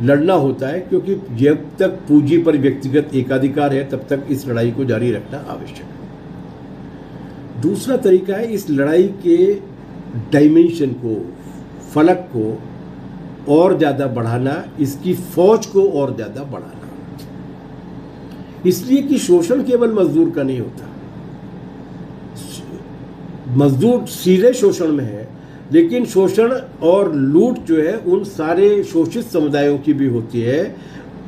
लड़ना होता है, क्योंकि जब तक पूंजी पर व्यक्तिगत एकाधिकार है तब तक इस लड़ाई को जारी रखना आवश्यक है। दूसरा तरीका है इस लड़ाई के डायमेंशन को, फलक को और ज़्यादा बढ़ाना, इसकी फौज को और ज़्यादा बढ़ाना। इसलिए कि शोषण केवल मजदूर का नहीं होता, मजदूर सीधे शोषण में है, लेकिन शोषण और लूट जो है उन सारे शोषित समुदायों की भी होती है।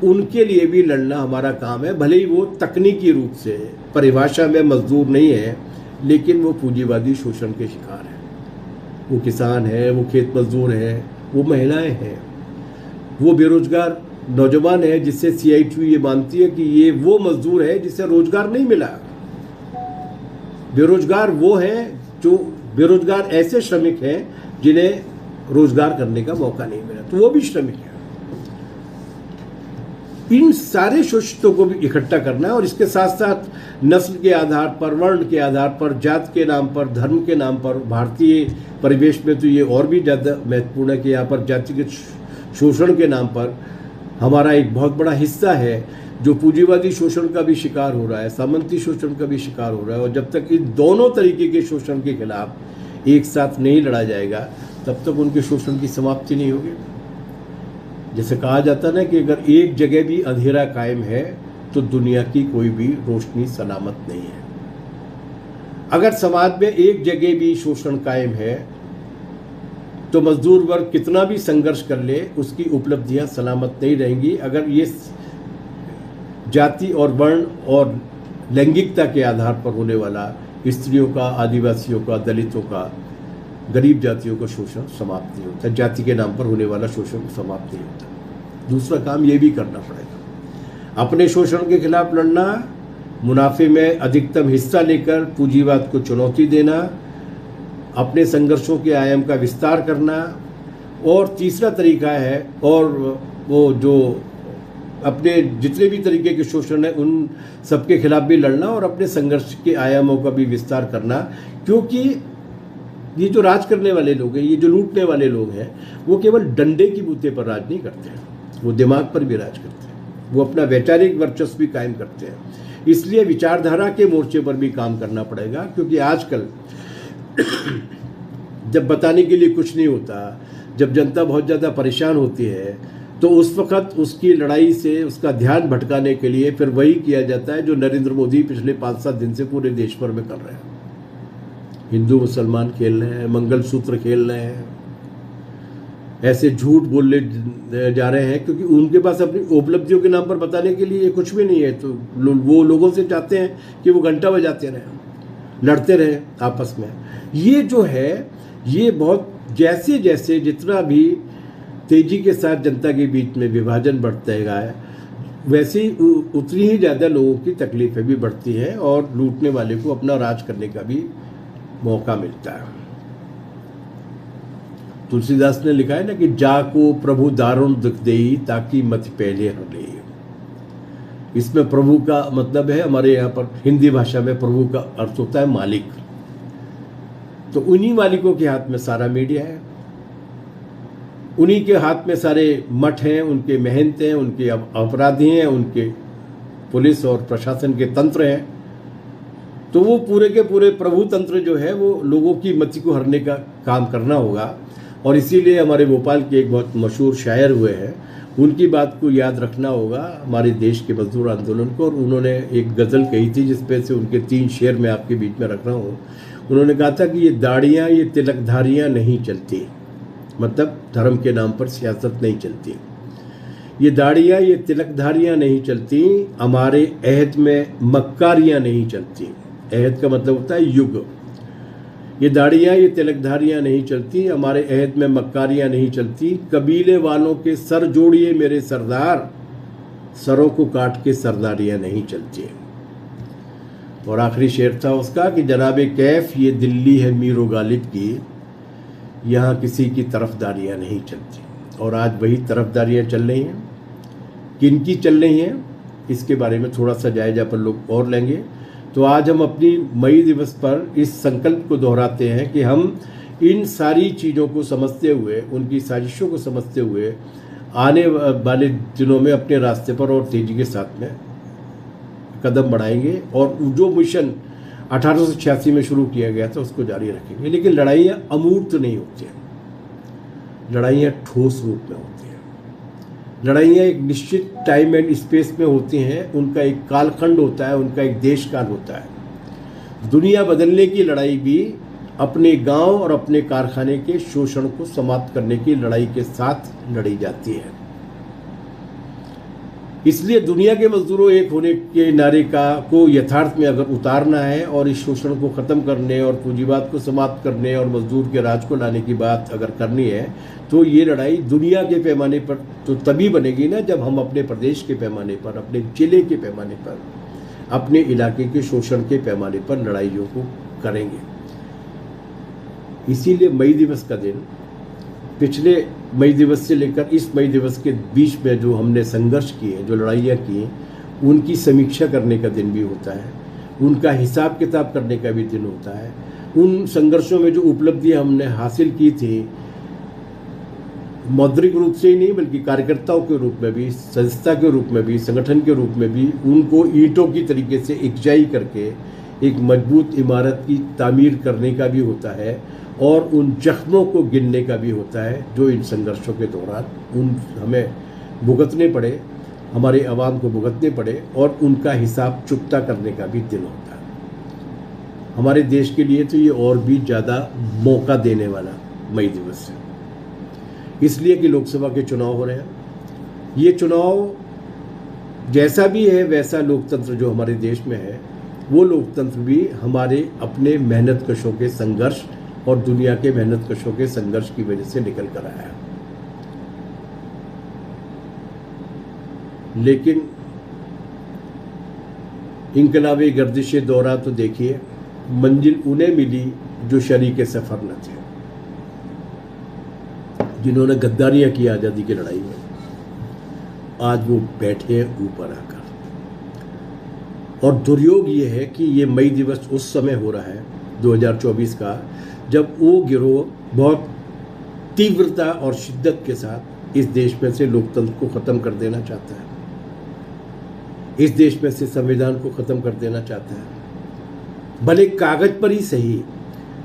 उनके लिए भी लड़ना हमारा काम है, भले ही वो तकनीकी रूप से परिभाषा में मजदूर नहीं है, लेकिन वो पूंजीवादी शोषण के शिकार है। वो किसान है, वो खेत मजदूर है, वो महिलाएं हैं, वो बेरोजगार नौजवान है, जिससे CITU ये मानती है कि ये वो मजदूर है जिसे रोजगार नहीं मिला। बेरोजगार वो है जो बेरोजगार ऐसे श्रमिक हैं जिन्हें रोजगार करने का मौका नहीं मिला, तो वो भी श्रमिक है। इन सारे शोषितों को भी इकट्ठा करना है और इसके साथ साथ नस्ल के आधार पर, वर्ण के आधार पर, जात के नाम पर, धर्म के नाम पर, भारतीय परिवेश में तो ये और भी ज़्यादा महत्वपूर्ण है कि यहाँ पर जातिगत शोषण के नाम पर हमारा एक बहुत बड़ा हिस्सा है जो पूंजीवादी शोषण का भी शिकार हो रहा है, सामंती शोषण का भी शिकार हो रहा है। और जब तक इन दोनों तरीके के शोषण के खिलाफ एक साथ नहीं लड़ा जाएगा तब तक उनके शोषण की समाप्ति नहीं होगी। जैसे कहा जाता है ना कि अगर एक जगह भी अंधेरा कायम है तो दुनिया की कोई भी रोशनी सलामत नहीं है। अगर समाज में एक जगह भी शोषण कायम है तो मजदूर वर्ग कितना भी संघर्ष कर ले उसकी उपलब्धियां सलामत नहीं रहेंगी। अगर ये जाति और वर्ण और लैंगिकता के आधार पर होने वाला स्त्रियों का, आदिवासियों का, दलितों का, गरीब जातियों का शोषण समाप्त नहीं होता, जाति के नाम पर होने वाला शोषण समाप्त नहीं होता। दूसरा काम ये भी करना पड़ेगा, अपने शोषण के खिलाफ लड़ना, मुनाफे में अधिकतम हिस्सा लेकर पूंजीवाद को चुनौती देना, अपने संघर्षों के आयाम का विस्तार करना। और तीसरा तरीका है, और वो जो अपने जितने भी तरीके के शोषण है उन सबके खिलाफ भी लड़ना और अपने संघर्ष के आयामों का भी विस्तार करना। क्योंकि ये जो राज करने वाले लोग हैं, ये जो लूटने वाले लोग हैं, वो केवल डंडे की बूते पर राज नहीं करते हैं, वो दिमाग पर भी राज करते हैं, वो अपना वैचारिक वर्चस्व भी कायम करते हैं। इसलिए विचारधारा के मोर्चे पर भी काम करना पड़ेगा, क्योंकि आजकल जब बताने के लिए कुछ नहीं होता, जब जनता बहुत ज़्यादा परेशान होती है, तो उस वक़्त उसकी लड़ाई से उसका ध्यान भटकाने के लिए फिर वही किया जाता है जो नरेंद्र मोदी पिछले 5-7 दिन से पूरे देश भर में कर रहे हैं। हिंदू मुसलमान खेल रहे हैं, मंगलसूत्र खेल रहे हैं, ऐसे झूठ बोलने जा रहे हैं, क्योंकि उनके पास अपनी उपलब्धियों के नाम पर बताने के लिए कुछ भी नहीं है। तो वो लोगों से चाहते हैं कि वो घंटा बजाते रहें, लड़ते रहें आपस में। ये जो है, ये बहुत जैसे जैसे जितना भी तेजी के साथ जनता के बीच में विभाजन बढ़ता है, वैसे ही उतनी ही ज़्यादा लोगों की तकलीफें भी बढ़ती हैं और लूटने वाले को अपना राज करने का भी मौका मिलता है। तुलसीदास ने लिखा है ना कि जाको प्रभु दारुण दुख देई ताकि मत पहले हले। इसमें प्रभु का मतलब है, हमारे यहाँ पर हिंदी भाषा में प्रभु का अर्थ होता है मालिक। तो उन्हीं मालिकों के हाथ में सारा मीडिया है, उन्हीं के हाथ में सारे मठ हैं, उनके महंत हैं, उनके अपराधी हैं, उनके पुलिस और प्रशासन के तंत्र हैं। तो वो पूरे के पूरे प्रभु तंत्र जो है वो लोगों की मति को हरने का काम करना होगा। और इसीलिए हमारे भोपाल के एक बहुत मशहूर शायर हुए हैं, उनकी बात को याद रखना होगा, हमारे देश के मजदूर आंदोलन को। और उन्होंने एक गज़ल कही थी जिसपे से उनके 3 शेर मैं आपके बीच में रख रहा हूँ। उन्होंने कहा था कि ये दाढ़ियाँ, ये तिलकधारियाँ नहीं चलती, मतलब धर्म के नाम पर सियासत नहीं चलती। ये दाढ़ियाँ, ये तिलकधारियाँ नहीं चलती, हमारे अहद में मक्कारियाँ नहीं चलती। अहद का मतलब होता है युग। ये दाढ़ियाँ, ये तिलकधारियाँ नहीं चलती, हमारे अहद में मक्कारियाँ नहीं चलती। कबीले वालों के सर जोड़िए मेरे सरदार, सरों को काट के सरदारियाँ नहीं चलती। और आखिरी शेर था उसका कि जनाबे कैफ ये दिल्ली है मीरो गालिब की, यहाँ किसी की तरफदारियाँ नहीं चलती। और आज वही तरफदारियाँ चल रही हैं। किन की चल रही हैं इसके बारे में थोड़ा सा जायजा अपन लोग और लेंगे। तो आज हम अपनी मई दिवस पर इस संकल्प को दोहराते हैं कि हम इन सारी चीज़ों को समझते हुए, उनकी साजिशों को समझते हुए आने वाले दिनों में अपने रास्ते पर और तेजी के साथ में कदम बढ़ाएंगे और जो मिशन 1886 में शुरू किया गया था उसको जारी रखेंगे। लेकिन लड़ाइयाँ अमूर्त नहीं होती हैं, लड़ाइयाँ ठोस रूप में होती हैं। लड़ाइयाँ एक निश्चित टाइम एंड स्पेस में होती हैं, उनका एक कालखंड होता है, उनका एक देश काल होता है। दुनिया बदलने की लड़ाई भी अपने गांव और अपने कारखाने के शोषण को समाप्त करने की लड़ाई के साथ लड़ी जाती है। इसलिए दुनिया के मजदूरों एक होने के नारे को यथार्थ में अगर उतारना है और इस शोषण को ख़त्म करने और पूंजीवाद को समाप्त करने और मजदूर के राज को लाने की बात अगर करनी है तो ये लड़ाई दुनिया के पैमाने पर तो तभी बनेगी ना जब हम अपने प्रदेश के पैमाने पर, अपने जिले के पैमाने पर, अपने इलाके के शोषण के पैमाने पर लड़ाइयों को करेंगे। इसीलिए मई दिवस का दिन, पिछले मई दिवस से लेकर इस मई दिवस के बीच में जो हमने संघर्ष किए, जो लड़ाइयाँ की, उनकी समीक्षा करने का दिन भी होता है, उनका हिसाब किताब करने का भी दिन होता है। उन संघर्षों में जो उपलब्धियाँ हमने हासिल की थी, मौद्रिक रूप से ही नहीं बल्कि कार्यकर्ताओं के रूप में भी, संस्था के रूप में भी, संगठन के रूप में भी, उनको ईंटों की तरीके से इकजाई करके एक मजबूत इमारत की तामीर करने का भी होता है और उन जख्मों को गिनने का भी होता है जो इन संघर्षों के दौरान हमें भुगतने पड़े, हमारे आवाम को भुगतने पड़े और उनका हिसाब चुकता करने का भी दिन होता है। हमारे देश के लिए तो ये और भी ज़्यादा मौका देने वाला मई दिवस है, इसलिए कि लोकसभा के चुनाव हो रहे हैं। ये चुनाव जैसा भी है वैसा लोकतंत्र जो हमारे देश में है, वो लोकतंत्र भी हमारे अपने मेहनत कशों के संघर्ष और दुनिया के मेहनत कशों के संघर्ष की वजह से निकल कर आया। लेकिन इनकलाबी गर्दिश दौरा तो देखिए, मंजिल उन्हें मिली जो शरीके सफर न थे, जिन्होंने गद्दारियां की आज़ादी की लड़ाई में, आज वो बैठे हैं ऊपर आकर। और दुर्योग ये है कि ये मई दिवस उस समय हो रहा है 2024 का जब वो गिरोह बहुत तीव्रता और शिद्दत के साथ इस देश में से लोकतंत्र को ख़त्म कर देना चाहता है, इस देश में से संविधान को ख़त्म कर देना चाहता है। भले कागज़ पर ही सही,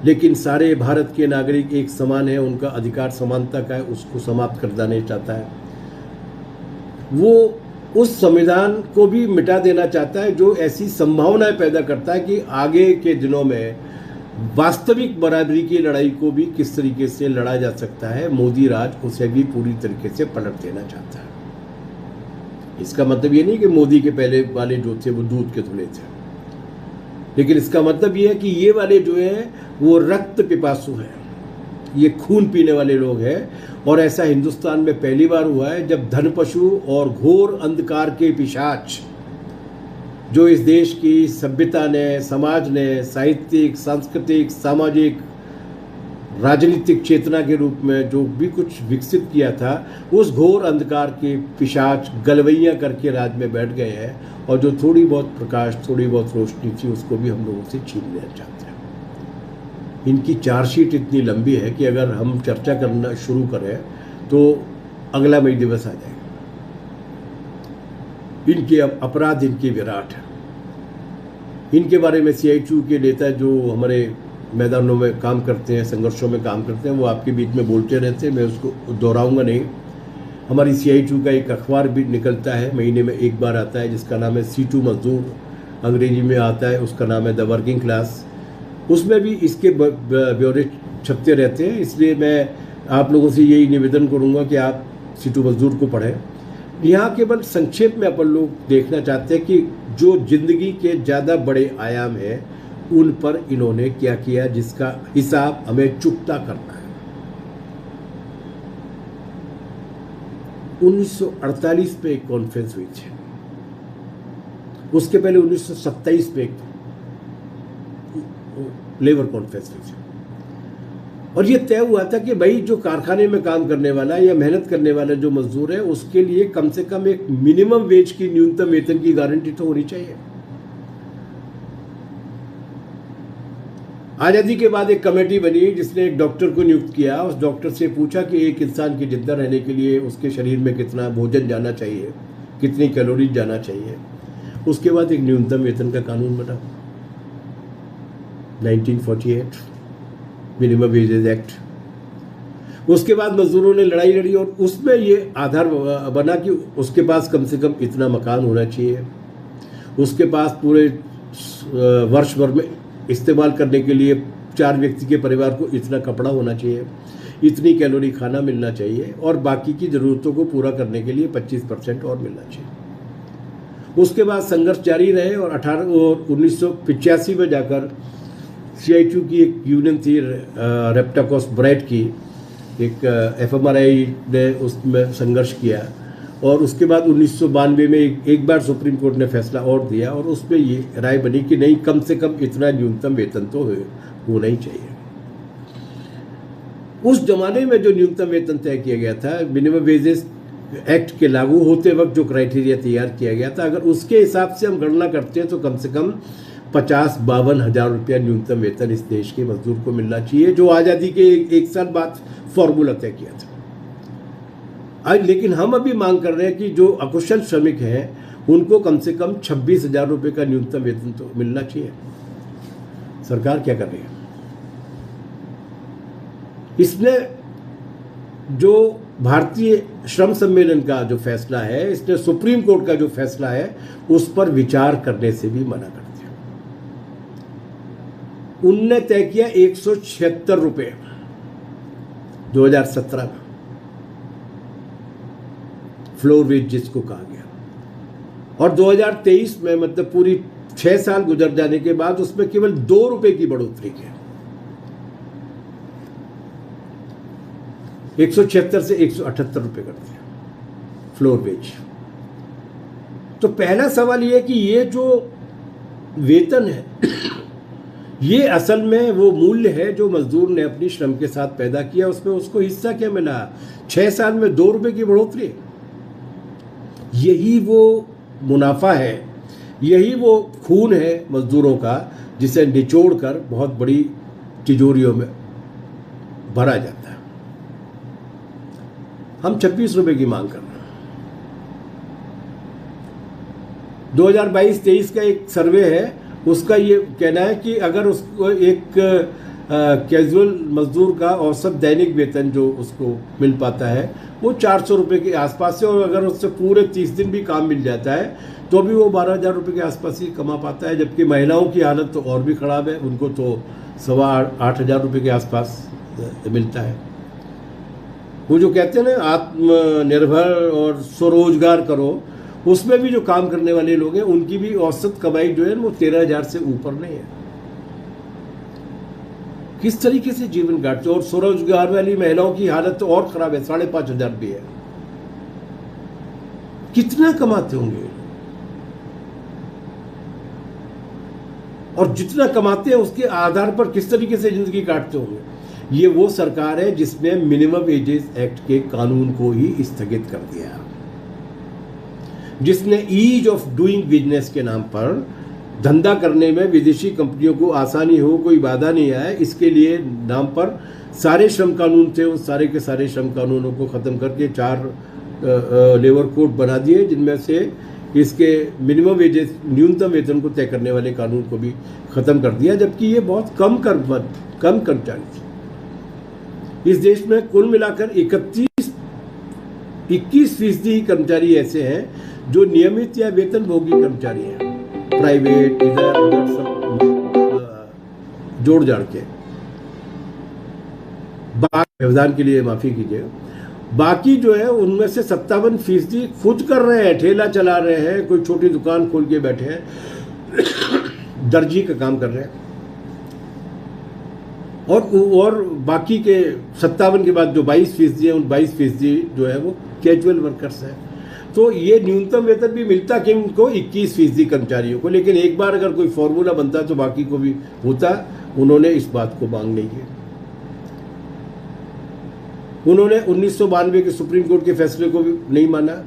लेकिन सारे भारत के नागरिक एक समान है, उनका अधिकार समानता का है, उसको समाप्त कर देना चाहता है। वो उस संविधान को भी मिटा देना चाहता है जो ऐसी संभावनाएं पैदा करता है कि आगे के दिनों में वास्तविक बराबरी की लड़ाई को भी किस तरीके से लड़ा जा सकता है। मोदी राज उसे भी पूरी तरीके से पलट देना चाहता है। इसका मतलब ये नहीं कि मोदी के पहले वाले जो थे वो दूध के धुले थे, लेकिन इसका मतलब ये है कि ये वाले जो हैं वो रक्त पिपासु हैं, ये खून पीने वाले लोग हैं। और ऐसा हिंदुस्तान में पहली बार हुआ है जब धनपशु और घोर अंधकार के पिशाच जो इस देश की सभ्यता ने, समाज ने, साहित्यिक, सांस्कृतिक, सामाजिक, राजनीतिक चेतना के रूप में जो भी कुछ विकसित किया था, उस घोर अंधकार के पिशाच गलवैया करके राज में बैठ गए हैं और जो थोड़ी बहुत प्रकाश, थोड़ी बहुत रोशनी थी उसको भी हम लोगों से छीन लेना चाहते हैं। इनकी चार्जशीट इतनी लंबी है कि अगर हम चर्चा करना शुरू करें तो अगला मई दिवस आ जाएगा। इनके अपराध इनके विराट है। इनके बारे में CITU के नेता जो हमारे मैदानों में काम करते हैं, संघर्षों में काम करते हैं, वो आपके बीच में बोलते रहते हैं, मैं उसको दोहराऊंगा नहीं। हमारी CITU का एक अखबार भी निकलता है, महीने में एक बार आता है, जिसका नाम है C2 मजदूर, अंग्रेजी में आता है, उसका नाम है द वर्किंग क्लास। उसमें भी इसके ब्यौरे छपते रहते हैं। इसलिए मैं आप लोगों से यही निवेदन करूंगा कि आप C2 मजदूर को पढ़ें। यहाँ केवल संक्षेप में अपन लोग देखना चाहते हैं कि जो जिंदगी के ज़्यादा बड़े आयाम हैं उन पर इन्होंने क्या किया, जिसका हिसाब हमें चुकता करना है। 1948 में एक कॉन्फ्रेंस हुई थी, उसके पहले 1927 में एक लेबर कॉन्फ्रेंस हुई थी, और ये तय हुआ था कि भाई जो कारखाने में काम करने वाला या मेहनत करने वाला जो मजदूर है उसके लिए कम से कम एक मिनिमम वेज की, न्यूनतम वेतन की गारंटी तो होनी चाहिए। आज़ादी के बाद एक कमेटी बनी जिसने एक डॉक्टर को नियुक्त किया। उस डॉक्टर से पूछा कि एक इंसान की जिंदा रहने के लिए उसके शरीर में कितना भोजन जाना चाहिए, कितनी कैलोरीज जाना चाहिए। उसके बाद एक न्यूनतम वेतन का कानून बना 1948, मिनिमम वेजेज एक्ट। उसके बाद मजदूरों ने लड़ाई लड़ी और उसमें ये आधार बना कि उसके पास कम से कम इतना मकान होना चाहिए, उसके पास पूरे वर्ष भर में इस्तेमाल करने के लिए 4 व्यक्ति के परिवार को इतना कपड़ा होना चाहिए, इतनी कैलोरी खाना मिलना चाहिए और बाकी की ज़रूरतों को पूरा करने के लिए 25% और मिलना चाहिए। उसके बाद संघर्ष जारी रहे और 1985 में जाकर CITU की एक यूनियन थी रेप्टाकोस ब्राइट की, एक FMRI ने उसमें संघर्ष किया और उसके बाद 1992 में एक बार सुप्रीम कोर्ट ने फैसला और दिया और उसमें ये राय बनी कि नहीं, कम से कम इतना न्यूनतम वेतन तो होना ही चाहिए। उस जमाने में जो न्यूनतम वेतन तय किया गया था, मिनिमम वेजेस एक्ट के लागू होते वक्त जो क्राइटेरिया तैयार किया गया था, अगर उसके हिसाब से हम गणना करते हैं तो कम से कम 50-52 हज़ार रुपया न्यूनतम वेतन इस देश के मजदूर को मिलना चाहिए, जो आज़ादी के एक साल बाद फॉर्मूला तय किया था। आज लेकिन हम अभी मांग कर रहे हैं कि जो अकुशल श्रमिक हैं उनको कम से कम 26,000 रुपये का न्यूनतम वेतन तो मिलना चाहिए। सरकार क्या कर रही है? इसने जो भारतीय श्रम सम्मेलन का जो फैसला है, इसने सुप्रीम कोर्ट का जो फैसला है उस पर विचार करने से भी मना कर दिया। उनने तय किया 176 रुपये 2017 में, फ्लोर वेज जिसको कहा गया, और 2023 में मतलब पूरी 6 साल गुजर जाने के बाद उसमें केवल 2 रुपए की बढ़ोतरी की, 176 से 178 रुपए कर दिया फ्लोर वेज। तो पहला सवाल यह है कि ये जो वेतन है ये असल में वो मूल्य है जो मजदूर ने अपनी श्रम के साथ पैदा किया, उसमें उसको हिस्सा क्या मिला? 6 साल में 2 रुपए की बढ़ोतरी। यही वो मुनाफा है, यही वो खून है मजदूरों का जिसे निचोड़ कर बहुत बड़ी तिजोरियों में भरा जाता है। हम 26 रुपए की मांग कर रहे हैं। 2022-23 का एक सर्वे है, उसका ये कहना है कि अगर उसको एक कैजुअल मजदूर का औसत दैनिक वेतन जो उसको मिल पाता है वो 400 रुपये के आसपास है, और अगर उससे पूरे 30 दिन भी काम मिल जाता है तो भी वो 12,000 रुपये के आसपास ही कमा पाता है। जबकि महिलाओं की हालत तो और भी ख़राब है, उनको तो 8,500 रुपये के आसपास मिलता है। वो जो कहते हैं ना आत्मनिर्भर और स्वरोजगार करो, उसमें भी जो काम करने वाले लोग हैं उनकी भी औसत कमाई जो है वो 13,000 से ऊपर नहीं है। किस तरीके से जीवन काटते, और स्वरोजगार वाली महिलाओं की हालत तो और खराब है, 5,500 भी है। कितना कमाते होंगे, और जितना कमाते हैं उसके आधार पर किस तरीके से जिंदगी काटते होंगे। ये वो सरकार है जिसने मिनिमम वेजेस एक्ट के कानून को ही स्थगित कर दिया, जिसने ईज ऑफ डूइंग बिजनेस के नाम पर धंधा करने में विदेशी कंपनियों को आसानी हो, कोई बाधा नहीं आए, इसके लिए नाम पर सारे श्रम कानून थे, उस सारे के सारे श्रम कानूनों को ख़त्म करके 4 लेबर कोड बना दिए, जिनमें से इसके मिनिमम वेजेस न्यूनतम वेतन को तय करने वाले कानून को भी ख़त्म कर दिया। जबकि ये बहुत कम कर्मचारी थे। इस देश में कुल मिलाकर 21% कर्मचारी ऐसे हैं जो नियमित या वेतन भोगी कर्मचारी हैं, प्राइवेट इधर उधर सब जोड़ जाड़ के। व्यवधान के लिए माफी कीजिए। बाकी जो है उनमें से 57% खुद कर रहे हैं, ठेला चला रहे हैं, कोई छोटी दुकान खोल के बैठे हैं, दर्जी का काम कर रहे हैं, और बाकी के 57 के बाद जो 22% है, उन 22% जो है वो कैजुअल वर्कर्स हैं। तो ये न्यूनतम वेतन भी मिलता किनको? 21% कर्मचारियों को। लेकिन एक बार अगर कोई फॉर्मूला बनता तो बाकी को भी होता। उन्होंने इस बात को मांग नहीं की। उन्होंने 1992 के सुप्रीम कोर्ट के फैसले को भी नहीं माना,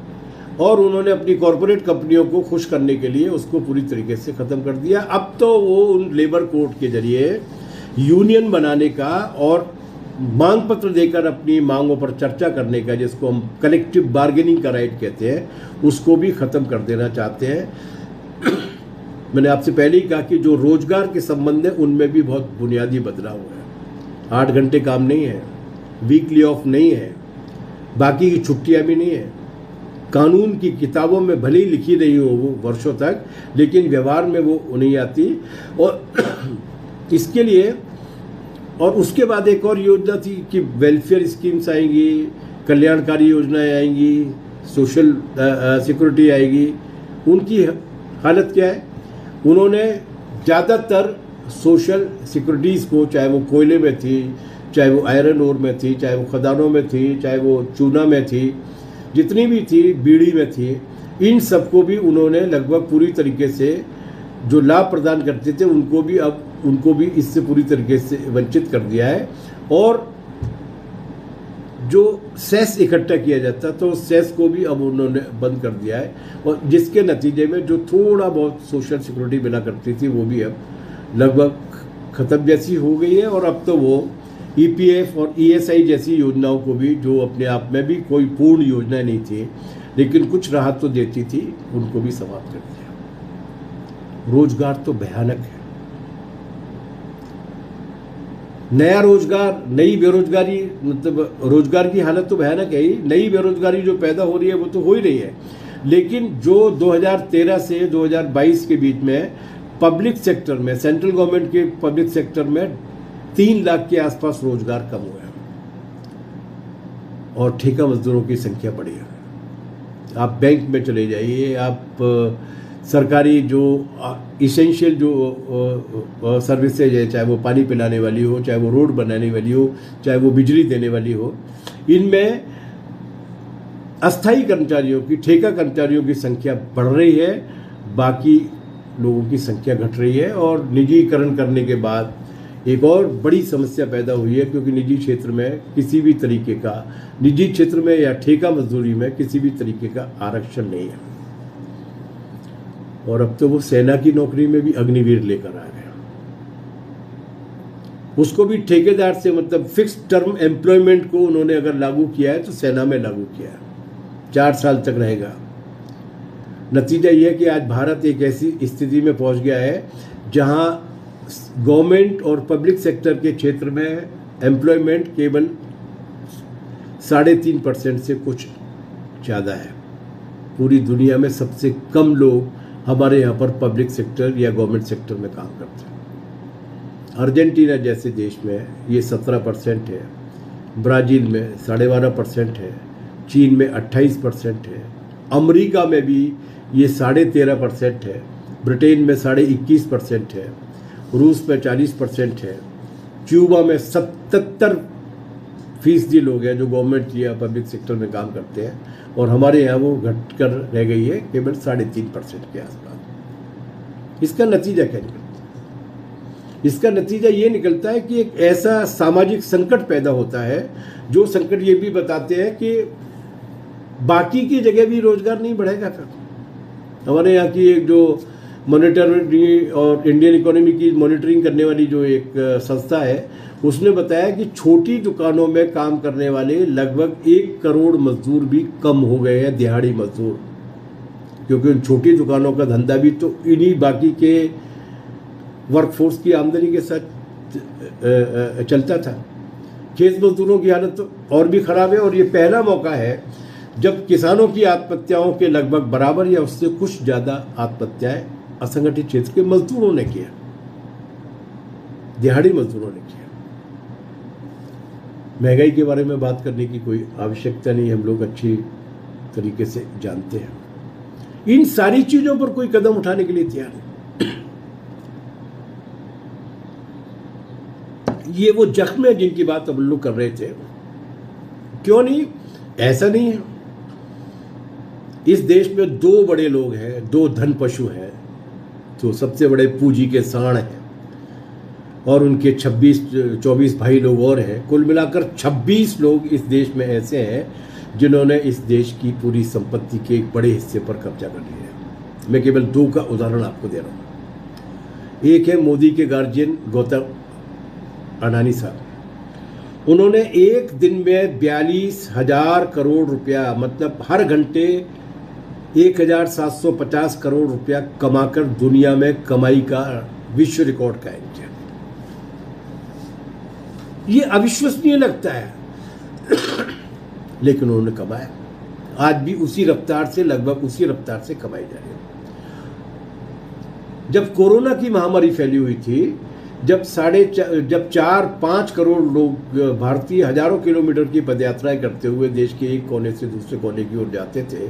और उन्होंने अपनी कॉरपोरेट कंपनियों को खुश करने के लिए उसको पूरी तरीके से ख़त्म कर दिया। अब तो वो उन लेबर कोर्ट के जरिए यूनियन बनाने का और मांग पत्र देकर अपनी मांगों पर चर्चा करने का, जिसको हम कलेक्टिव बार्गेनिंग का राइट कहते हैं, उसको भी ख़त्म कर देना चाहते हैं। मैंने आपसे पहले ही कहा कि जो रोजगार के संबंध है उनमें भी बहुत बुनियादी बदलाव है। 8 घंटे काम नहीं है, वीकली ऑफ नहीं है, बाकी की छुट्टियां भी नहीं है। कानून की किताबों में भले ही लिखी रही हो वो वर्षों तक, लेकिन व्यवहार में वो नहीं आती। और इसके लिए, और उसके बाद एक और योजना थी कि वेलफेयर स्कीम्स आएंगी, कल्याणकारी योजनाएं आएंगी, सोशल सिक्योरिटी आएगी। उनकी हालत क्या है? उन्होंने ज़्यादातर सोशल सिक्योरिटीज़ को, चाहे वो कोयले में थी, चाहे वो आयरन ओर में थी, चाहे वो खदानों में थी, चाहे वो चूना में थी, जितनी भी थी, बीड़ी में थी, इन सबको भी उन्होंने लगभग पूरी तरीके से जो लाभ प्रदान करते थे उनको भी इससे पूरी तरीके से वंचित कर दिया है। और जो सेस इकट्ठा किया जाता तो सेस को भी अब उन्होंने बंद कर दिया है, और जिसके नतीजे में जो थोड़ा बहुत सोशल सिक्योरिटी मिला करती थी वो भी अब लगभग ख़त्म जैसी हो गई है। और अब तो वो ईपीएफ और ईएसआई जैसी योजनाओं को भी, जो अपने आप में भी कोई पूर्ण योजना नहीं थी लेकिन कुछ राहत तो देती थी, उनको भी समाप्त कर दिया। रोजगार तो भयानक है। नया रोजगार, नई बेरोजगारी, मतलब रोजगार की हालत तो भयानक है ही। नई बेरोजगारी जो पैदा हो रही है वो तो हो ही रही है, लेकिन जो 2013 से 2022 के बीच में पब्लिक सेक्टर में, सेंट्रल गवर्नमेंट के पब्लिक सेक्टर में 3 लाख के आसपास रोजगार कम हुआ है और ठेका मजदूरों की संख्या बढ़ी है। आप बैंक में चले जाइए, आप सरकारी जो इसेंशियल जो सर्विसेज है, चाहे वो पानी पिलाने वाली हो, चाहे वो रोड बनाने वाली हो, चाहे वो बिजली देने वाली हो, इनमें अस्थायी कर्मचारियों की, ठेका कर्मचारियों की संख्या बढ़ रही है, बाकी लोगों की संख्या घट रही है। और निजीकरण करने के बाद एक और बड़ी समस्या पैदा हुई है, क्योंकि निजी क्षेत्र में किसी भी तरीके का, निजी क्षेत्र में या ठेका मजदूरी में किसी भी तरीके का आरक्षण नहीं है। और अब तो वो सेना की नौकरी में भी अग्निवीर लेकर आ गया। उसको भी ठेकेदार से, मतलब फिक्स टर्म एम्प्लॉयमेंट को उन्होंने अगर लागू किया है तो सेना में लागू किया है, 4 साल तक रहेगा। नतीजा यह है कि आज भारत एक ऐसी स्थिति में पहुंच गया है जहां गवर्नमेंट और पब्लिक सेक्टर के क्षेत्र में एम्प्लॉयमेंट केवल 3.5% से कुछ ज़्यादा है। पूरी दुनिया में सबसे कम लोग हमारे यहाँ पर पब्लिक सेक्टर या गवर्नमेंट सेक्टर में काम करते हैं। अर्जेंटीना जैसे देश में ये 17% है, ब्राज़ील में 12.5% है, चीन में 28% है, अमेरिका में भी ये 13.5% है, ब्रिटेन में 21.5% है, रूस में 40% है, क्यूबा में 77% लोग हैं जो गवर्नमेंट या पब्लिक सेक्टर में काम करते हैं, और हमारे यहाँ वो घट कर रह गई है केवल 3.5% के आसपास। इसका नतीजा क्या निकलता है? इसका नतीजा ये निकलता है कि एक ऐसा सामाजिक संकट पैदा होता है, जो संकट ये भी बताते हैं कि बाकी की जगह भी रोजगार नहीं बढ़ेगा। फिर हमारे यहाँ की एक जो मॉनिटरिंग और इंडियन इकोनॉमी की मॉनिटरिंग करने वाली जो एक संस्था है, उसने बताया कि छोटी दुकानों में काम करने वाले लगभग 1 करोड़ मजदूर भी कम हो गए हैं, दिहाड़ी मजदूर, क्योंकि उन छोटी दुकानों का धंधा भी तो इन्हीं बाकी के वर्कफोर्स की आमदनी के साथ चलता था। खेत मजदूरों की हालत तो और भी खराब है, और ये पहला मौका है जब किसानों की आत्महत्याओं के लगभग बराबर या उससे कुछ ज़्यादा आत्महत्याएं असंगठित क्षेत्र के मजदूरों ने किया, दिहाड़ी मजदूरों ने किया। महंगाई के बारे में बात करने की कोई आवश्यकता नहीं, हम लोग अच्छी तरीके से जानते हैं। इन सारी चीजों पर कोई कदम उठाने के लिए तैयार नहीं। ये वो जख्म है जिनकी बात हम लोग कर रहे थे। क्यों नहीं? ऐसा नहीं है। इस देश में 2 बड़े लोग हैं, 2 धन पशु हैं, तो सबसे बड़े पूंजी के सांड हैं, और उनके 24 भाई लोग और हैं। कुल मिलाकर 26 लोग इस देश में ऐसे हैं जिन्होंने इस देश की पूरी संपत्ति के एक बड़े हिस्से पर कब्जा कर लिया है। मैं केवल 2 का उदाहरण आपको दे रहा हूँ। एक है मोदी के गार्जियन गौतम अडानी साहब, उन्होंने एक दिन में 42,000 करोड़ रुपया, मतलब हर घंटे 1,750 करोड़ रुपया कमाकर दुनिया में कमाई का विश्व रिकॉर्ड कायम किया। ये अविश्वसनीय लगता है लेकिन उन्होंने कमाया। आज भी उसी रफ्तार से, लगभग उसी रफ्तार से कमाई जा रही है। जब कोरोना की महामारी फैली हुई थी, जब 4-5 करोड़ लोग भारतीय हजारों किलोमीटर की पदयात्राएं करते हुए देश के एक कोने से दूसरे कोने की ओर जाते थे,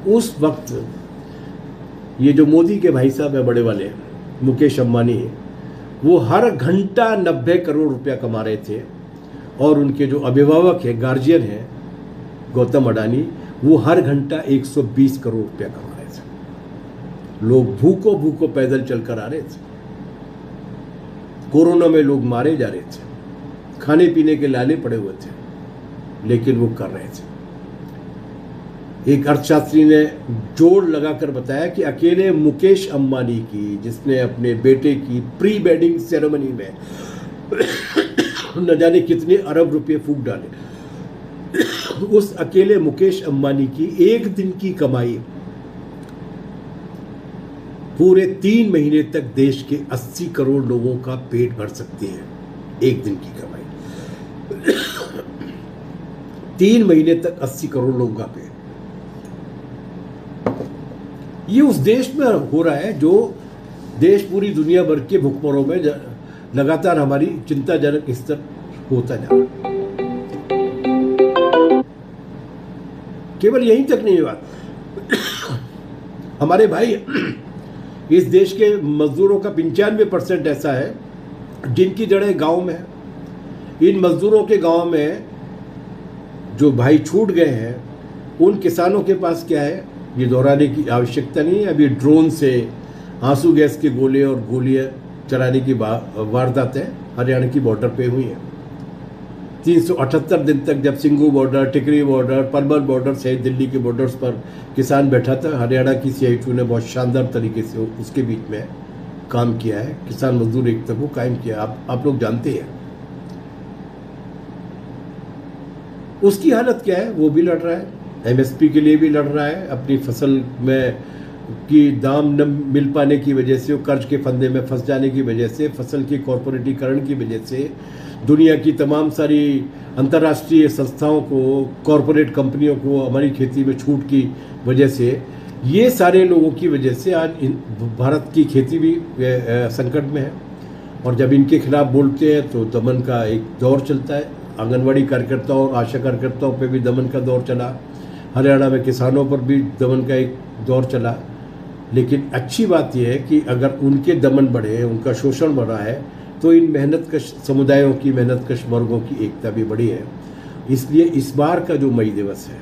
उस वक्त ये जो मोदी के भाई साहब है बड़े वाले, मुकेश अंबानी, वो हर घंटा 90 करोड़ रुपया कमा रहे थे। और उनके जो अभिभावक है, गार्जियन है, गौतम अडानी, वो हर घंटा 120 करोड़ रुपया कमा रहे थे। लोग भूखों भूखों पैदल चलकर आ रहे थे। कोरोना में लोग मारे जा रहे थे, खाने पीने के लाले पड़े हुए थे, लेकिन वो कर रहे थे। एक अर्थशास्त्री ने जोड़ लगाकर बताया कि अकेले मुकेश अंबानी की, जिसने अपने बेटे की प्री वेडिंग सेरेमनी में न जाने कितने अरब रुपए फूंक डाले, उस अकेले मुकेश अंबानी की एक दिन की कमाई पूरे 3 महीने तक देश के 80 करोड़ लोगों का पेट भर सकती है। एक दिन की कमाई 3 महीने तक 80 करोड़ लोगों का पेट। ये उस देश में हो रहा है जो देश पूरी दुनिया भर के भुखमरों में लगातार हमारी चिंताजनक स्तर होता जा रहा है। केवल यहीं तक नहीं बात, हमारे भाई इस देश के मजदूरों का 95% ऐसा है जिनकी जड़ें गांव में है। इन मजदूरों के गांव में जो भाई छूट गए हैं, उन किसानों के पास क्या है ये दोहराने की आवश्यकता नहीं है। अभी ड्रोन से आंसू गैस के गोले और गोलियां चलाने की वारदातें हरियाणा की बॉर्डर पे हुई हैं। 378 दिन तक जब सिंघू बॉर्डर, टिकरी बॉर्डर, पलवल बॉर्डर सहित दिल्ली के बॉर्डर्स पर किसान बैठा था, हरियाणा की CITU ने बहुत शानदार तरीके से उसके बीच में काम किया है, किसान मजदूर एकता को कायम किया। आप लोग जानते हैं उसकी हालत क्या है। वो भी लड़ रहा है, MSP के लिए भी लड़ रहा है, अपनी फसल में की दाम न मिल पाने की वजह से, कर्ज के फंदे में फंस जाने की वजह से, फसल के कॉर्पोरेटीकरण की वजह से, दुनिया की तमाम सारी अंतर्राष्ट्रीय संस्थाओं को, कॉरपोरेट कंपनियों को हमारी खेती में छूट की वजह से, ये सारे लोगों की वजह से आज भारत की खेती भी संकट में है। और जब इनके खिलाफ बोलते हैं तो दमन का एक दौर चलता है। आंगनवाड़ी कार्यकर्ताओं और आशा कार्यकर्ताओं पर भी दमन का दौर चला, हरियाणा में किसानों पर भी दमन का एक दौर चला। लेकिन अच्छी बात यह है कि अगर उनके दमन बढ़े, उनका शोषण बढ़ा है, तो इन मेहनतकश समुदायों की, मेहनतकश वर्गों की एकता भी बढ़ी है। इसलिए इस बार का जो मई दिवस है,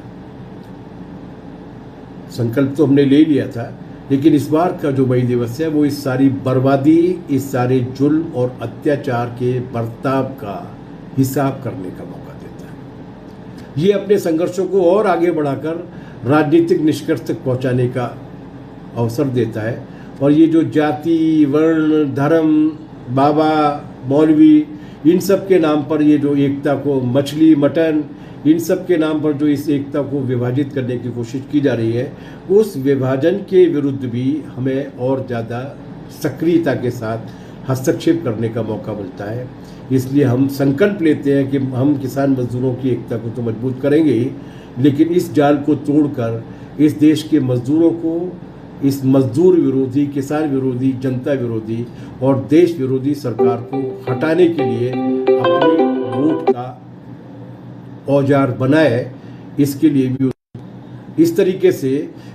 संकल्प तो हमने ले लिया था, लेकिन इस बार का जो मई दिवस है वो इस सारी बर्बादी, इस सारे जुल्म और अत्याचार के बर्ताव का हिसाब करने का मौका देता है। ये अपने संघर्षों को और आगे बढ़ाकर राजनीतिक निष्कर्ष तक पहुंचाने का अवसर देता है। और ये जो जाति, वर्ण, धर्म, बाबा, मौलवी, इन सब के नाम पर ये जो एकता को, मछली, मटन, इन सब के नाम पर जो इस एकता को विभाजित करने की कोशिश की जा रही है, उस विभाजन के विरुद्ध भी हमें और ज़्यादा सक्रियता के साथ हस्तक्षेप करने का मौका मिलता है। इसलिए हम संकल्प लेते हैं कि हम किसान मजदूरों की एकता को तो मजबूत करेंगे ही, लेकिन इस जाल को तोड़कर इस देश के मजदूरों को, इस मजदूर विरोधी, किसान विरोधी, जनता विरोधी और देश विरोधी सरकार को हटाने के लिए अपने वोट का औजार बनाए। इसके लिए भी इस तरीके से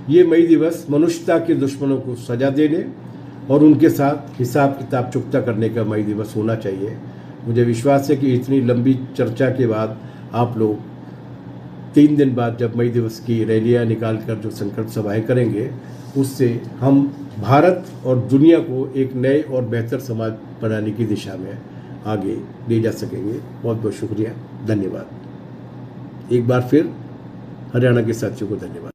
ये मई दिवस मनुष्यता के दुश्मनों को सजा देने और उनके साथ हिसाब किताब चुकता करने का मई दिवस होना चाहिए। मुझे विश्वास है कि इतनी लंबी चर्चा के बाद आप लोग 3 दिन बाद जब मई दिवस की रैलियां निकालकर जो संकल्प सभाएं करेंगे, उससे हम भारत और दुनिया को एक नए और बेहतर समाज बनाने की दिशा में आगे ले जा सकेंगे। बहुत बहुत शुक्रिया, धन्यवाद। एक बार फिर हरियाणा के साथियों को धन्यवाद।